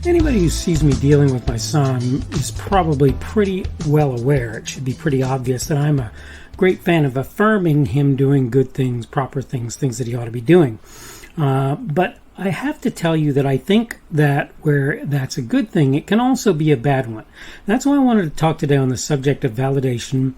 Anybody who sees me dealing with my son is probably pretty well aware. It should be pretty obvious that I'm a great fan of affirming him doing good things, proper things, things that he ought to be doing. But I have to tell you that I think that where that's a good thing, it can also be a bad one. That's why I wanted to talk today on the subject of validation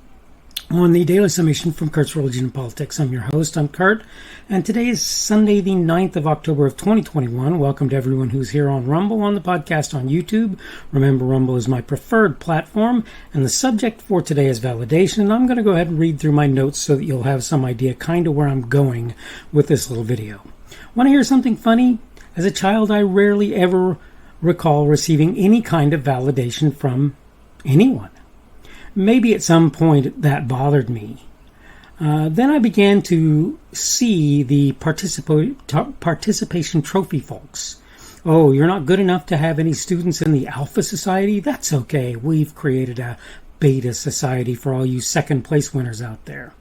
on the Daily Summation from Kurt's Religion and Politics. I'm your host, I'm Kurt, and today is Sunday the 9th of October of 2021. Welcome to everyone who's here on Rumble, on the podcast, on YouTube. Remember, Rumble is my preferred platform, and the subject for today is validation, and I'm going to go ahead and read through my notes so that you'll have some idea kind of where I'm going with this little video. Want to hear something funny? As a child, I rarely ever recall receiving any kind of validation from anyone. Maybe at some point that bothered me. Then I began to see the participation trophy folks. Oh, you're not good enough to have any students in the Alpha Society? That's okay. We've created a Beta Society for all you second place winners out there.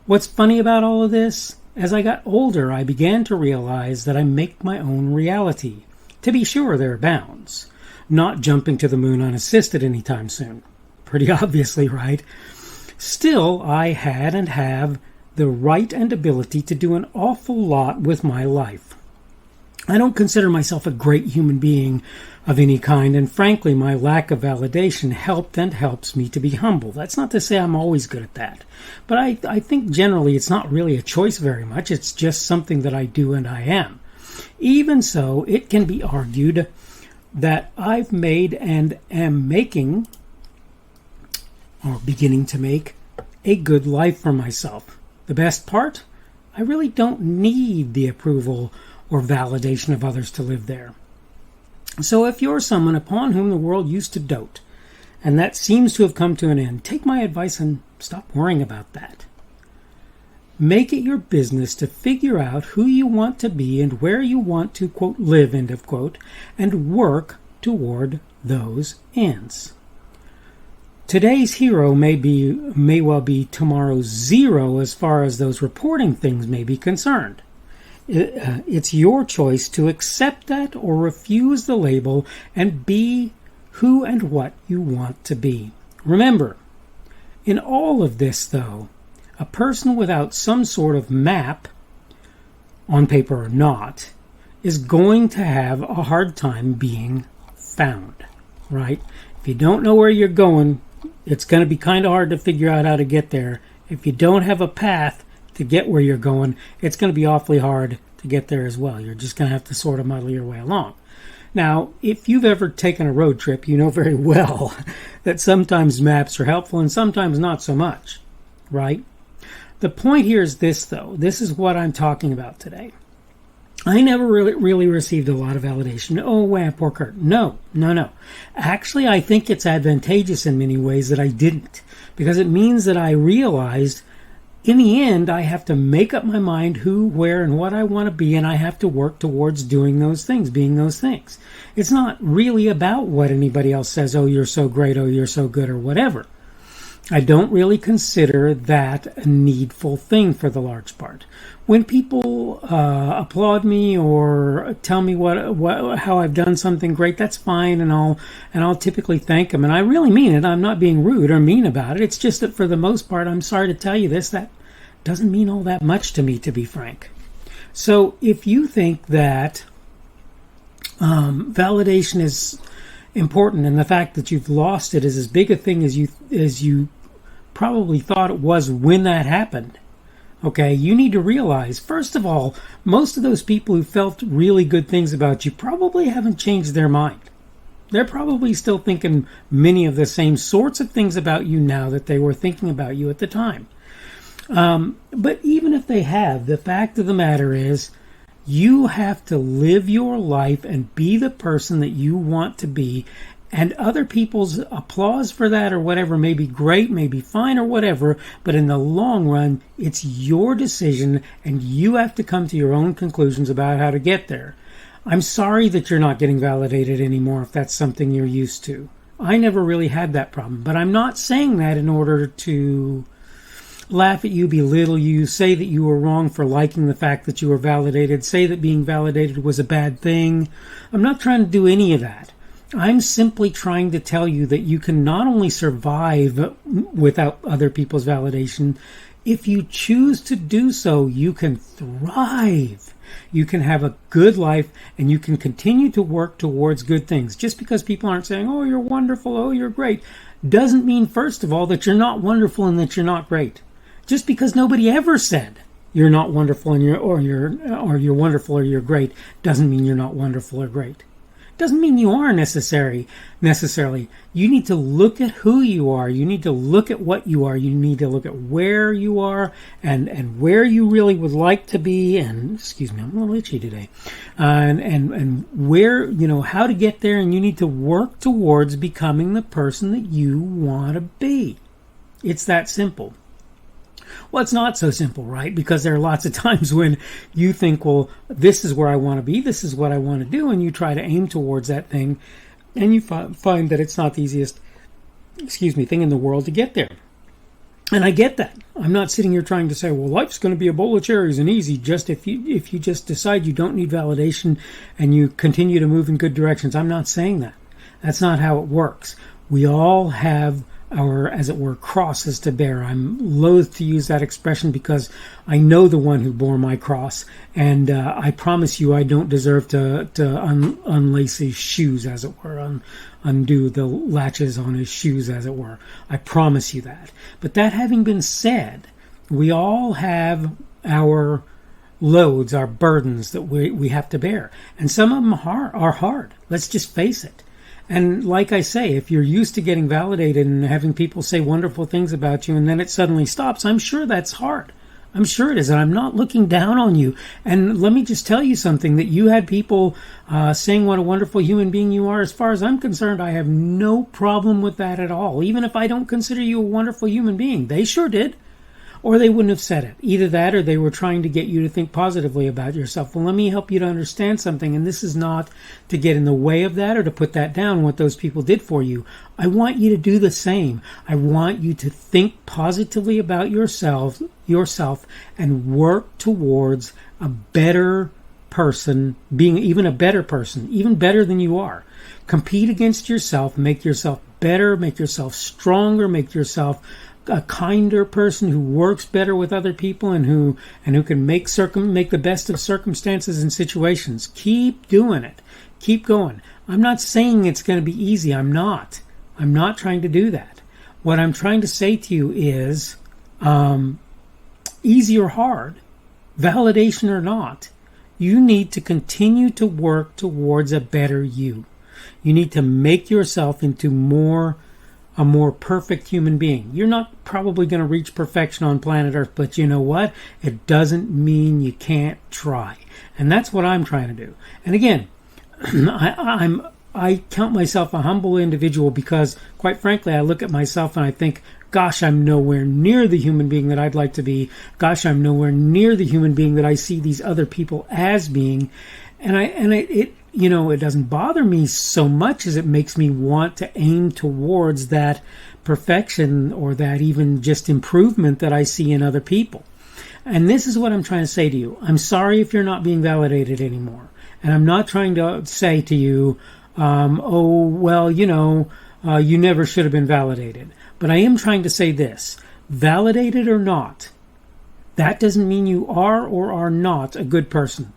What's funny about all of this? As I got older, I began to realize that I make my own reality. To be sure, there are bounds. Not jumping to the moon unassisted anytime soon. Pretty obviously, right? Still, I had and have the right and ability to do an awful lot with my life. I don't consider myself a great human being of any kind, and frankly, my lack of validation helped and helps me to be humble. That's not to say I'm always good at that, but I think generally it's not really a choice very much. It's just something that I do and I am. Even so, it can be argued that I've made and am making, or beginning to make, a good life for myself. The best part? I really don't need the approval or validation of others to live there. So if you're someone upon whom the world used to dote, and that seems to have come to an end, take my advice and stop worrying about that. Make it your business to figure out who you want to be and where you want to, quote, live, end of quote, and work toward those ends. Today's hero may well be tomorrow's zero as far as those reporting things may be concerned. It's your choice to accept that or refuse the label and be who and what you want to be. Remember, in all of this, though, a person without some sort of map, on paper or not, is going to have a hard time being found, right? If you don't know where you're going, it's going to be kind of hard to figure out how to get there. If you don't have a path to get where you're going, it's going to be awfully hard to get there as well. You're just going to have to sort of muddle your way along. Now, if you've ever taken a road trip, you know very well that sometimes maps are helpful and sometimes not so much, right? The point here is this, though. This is what I'm talking about today. I never really received a lot of validation. Oh, wow, poor Kurt. No. Actually, I think it's advantageous in many ways that I didn't, because it means that I realized in the end, I have to make up my mind who, where, and what I want to be, and I have to work towards doing those things, being those things. It's not really about what anybody else says, oh, you're so great, oh, you're so good, or whatever. I don't really consider that a needful thing for the large part. When people applaud me or tell me how I've done something great, that's fine, and I'll typically thank them, and I really mean it. I'm not being rude or mean about it. It's just that for the most part, I'm sorry to tell you this, that doesn't mean all that much to me, to be frank. So if you think that validation is important, and the fact that you've lost it is as big a thing as you probably thought it was when that happened, okay, you need to realize, first of all, most of those people who felt really good things about you probably haven't changed their mind. They're probably still thinking many of the same sorts of things about you now that they were thinking about you at the time. But even if they have, the fact of the matter is, you have to live your life and be the person that you want to be, and other people's applause for that or whatever may be great, may be fine or whatever, but in the long run, it's your decision and you have to come to your own conclusions about how to get there. I'm sorry that you're not getting validated anymore if that's something you're used to. I never really had that problem, but I'm not saying that in order to laugh at you, belittle you, say that you were wrong for liking the fact that you were validated, say that being validated was a bad thing. I'm not trying to do any of that. I'm simply trying to tell you that you can not only survive without other people's validation, if you choose to do so, you can thrive. You can have a good life, and you can continue to work towards good things. Just because people aren't saying, oh, you're wonderful, oh, you're great, doesn't mean, first of all, that you're not wonderful and that you're not great. Just because nobody ever said you're not wonderful and you're wonderful or you're great, doesn't mean you're not wonderful or great. Doesn't mean you are necessarily. You need to look at who you are. You need to look at what you are. You need to look at where you are and where you really would like to be. And excuse me, I'm a little itchy today. And where, how to get there. And you need to work towards becoming the person that you want to be. It's that simple. Well, it's not so simple, right? Because there are lots of times when you think, well, this is where I want to be, this is what I want to do, and you try to aim towards that thing, and you find that it's not the easiest, thing in the world to get there. And I get that. I'm not sitting here trying to say, well, life's going to be a bowl of cherries and easy, just if you just decide you don't need validation and you continue to move in good directions. I'm not saying that. That's not how it works. We all have our, as it were, crosses to bear. I'm loath to use that expression because I know the one who bore my cross, and I promise you I don't deserve to unlace his shoes, as it were, undo the latches on his shoes, as it were. I promise you that. But that having been said, we all have our loads, our burdens that we have to bear, and some of them are hard. Let's just face it. And like I say, if you're used to getting validated and having people say wonderful things about you and then it suddenly stops, I'm sure that's hard. I'm sure it is. And I'm not looking down on you. And let me just tell you something, that you had people saying what a wonderful human being you are. As far as I'm concerned, I have no problem with that at all. Even if I don't consider you a wonderful human being. They sure did. Or they wouldn't have said it. Either that or they were trying to get you to think positively about yourself. Well, let me help you to understand something. And this is not to get in the way of that or to put that down, what those people did for you. I want you to do the same. I want you to think positively about yourself and work towards a better person, being even a better person, even better than you are. Compete against yourself, make yourself better, make yourself stronger, make yourself a kinder person who works better with other people and who can make the best of circumstances and situations. Keep doing it. Keep going. I'm not saying it's going to be easy. I'm not trying to do that. What I'm trying to say to you is, easy or hard, validation or not, you need to continue to work towards a better you. You need to make yourself into a more perfect human being. You're not probably going to reach perfection on planet Earth, but you know what? It doesn't mean you can't try. And that's what I'm trying to do. And again, I count myself a humble individual because, quite frankly, I look at myself and I think, gosh, I'm nowhere near the human being that I'd like to be. Gosh, I'm nowhere near the human being that I see these other people as being. It doesn't bother me so much as it makes me want to aim towards that perfection or that even just improvement that I see in other people. And this is what I'm trying to say to you. I'm sorry if you're not being validated anymore. And I'm not trying to say to you, you never should have been validated. But I am trying to say this. Validated or not, that doesn't mean you are or are not a good person.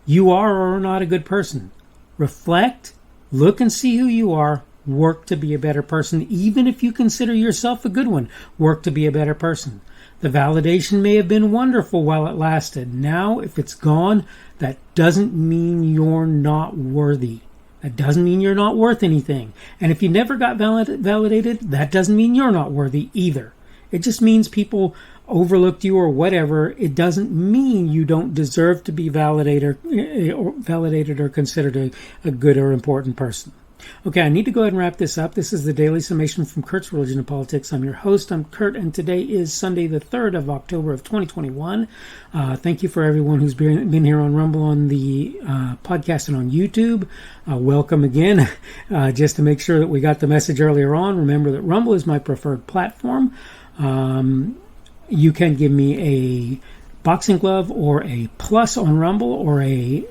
You are or are not a good person. Reflect, look and see who you are, work to be a better person. Even if you consider yourself a good one, work to be a better person. The validation may have been wonderful while it lasted. Now, if it's gone, that doesn't mean you're not worthy. That doesn't mean you're not worth anything. And if you never got validated, that doesn't mean you're not worthy either. It just means people overlooked you or whatever. It doesn't mean you don't deserve to be validated or considered a good or important person. Okay, I need to go ahead and wrap this up. This is the Daily Summation from Kurt's Religion and Politics. I'm your host. I'm Kurt, and today is Sunday, the 3rd of October of 2021. Thank you for everyone who's been here on Rumble, on the podcast, and on YouTube. Welcome again. Just to make sure that we got the message earlier on, remember that Rumble is my preferred platform. you can give me a boxing glove or a plus on Rumble, or a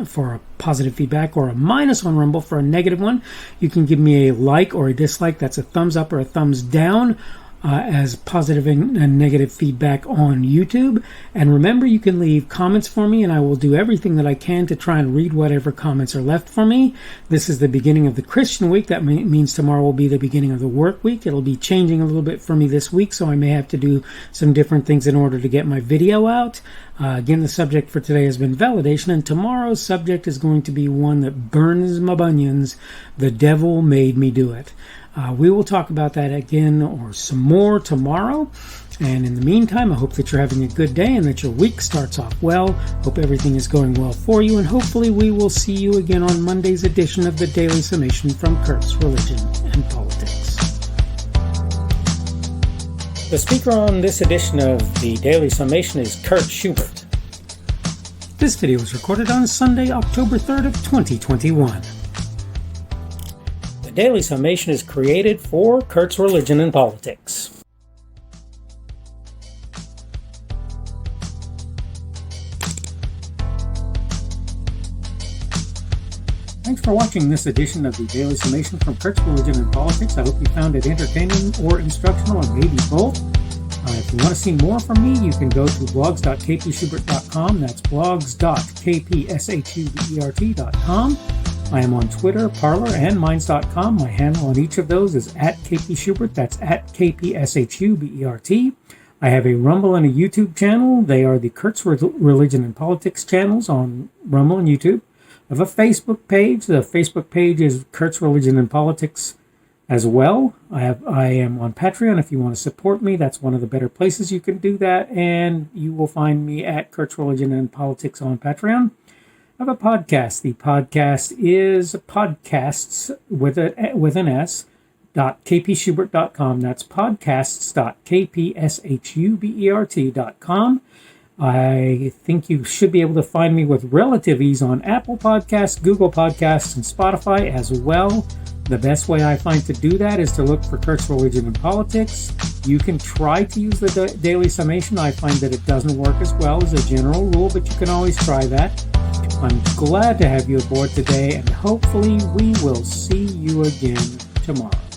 for a positive feedback, or a minus on Rumble for a negative one. You can give me a like or a dislike. That's a thumbs up or a thumbs down, as positive and negative feedback on YouTube. And remember, you can leave comments for me, and I will do everything that I can to try and read whatever comments are left for me. This is the beginning of the Christian week. That means tomorrow will be the beginning of the work week. It'll be changing a little bit for me this week, so I may have to do some different things in order to get my video out. Again, the subject for today has been validation, and tomorrow's subject is going to be one that burns my bunions. The devil made me do it. We will talk about that again or some more tomorrow. And in the meantime, I hope that you're having a good day and that your week starts off well. Hope everything is going well for you. And hopefully we will see you again on Monday's edition of the Daily Summation from Kurt's Religion and Politics. The speaker on this edition of the Daily Summation is Kurt Schubert. This video was recorded on Sunday, October 3rd of 2021. The Daily Summation is created for Kurt's Religion and Politics. Thanks for watching this edition of the Daily Summation from Kurt's Religion and Politics. I hope you found it entertaining or instructional, or maybe both. If you want to see more from me, you can go to blogs.kpschubert.com. That's blogs.kpschubert.com. I am on Twitter, Parler, and Minds.com. My handle on each of those is @kpschubert. That's @kpschubert. I have a Rumble and a YouTube channel. They are the Kurt's Religion and Politics channels on Rumble and YouTube. I have a Facebook page. The Facebook page is Kurt's Religion and Politics as well. I am on Patreon. If you want to support me, that's one of the better places you can do that. And you will find me at Kurt's Religion and Politics on Patreon. I have a podcast. The podcast is podcasts with an S, .kpschubert.com. That's podcasts.kpschubert.com. I think you should be able to find me with relative ease on Apple Podcasts, Google Podcasts, and Spotify as well. The best way I find to do that is to look for Kurt's Religion and Politics. You can try to use the Daily Summation. I find that it doesn't work as well as a general rule, but you can always try that. I'm glad to have you aboard today, and hopefully we will see you again tomorrow.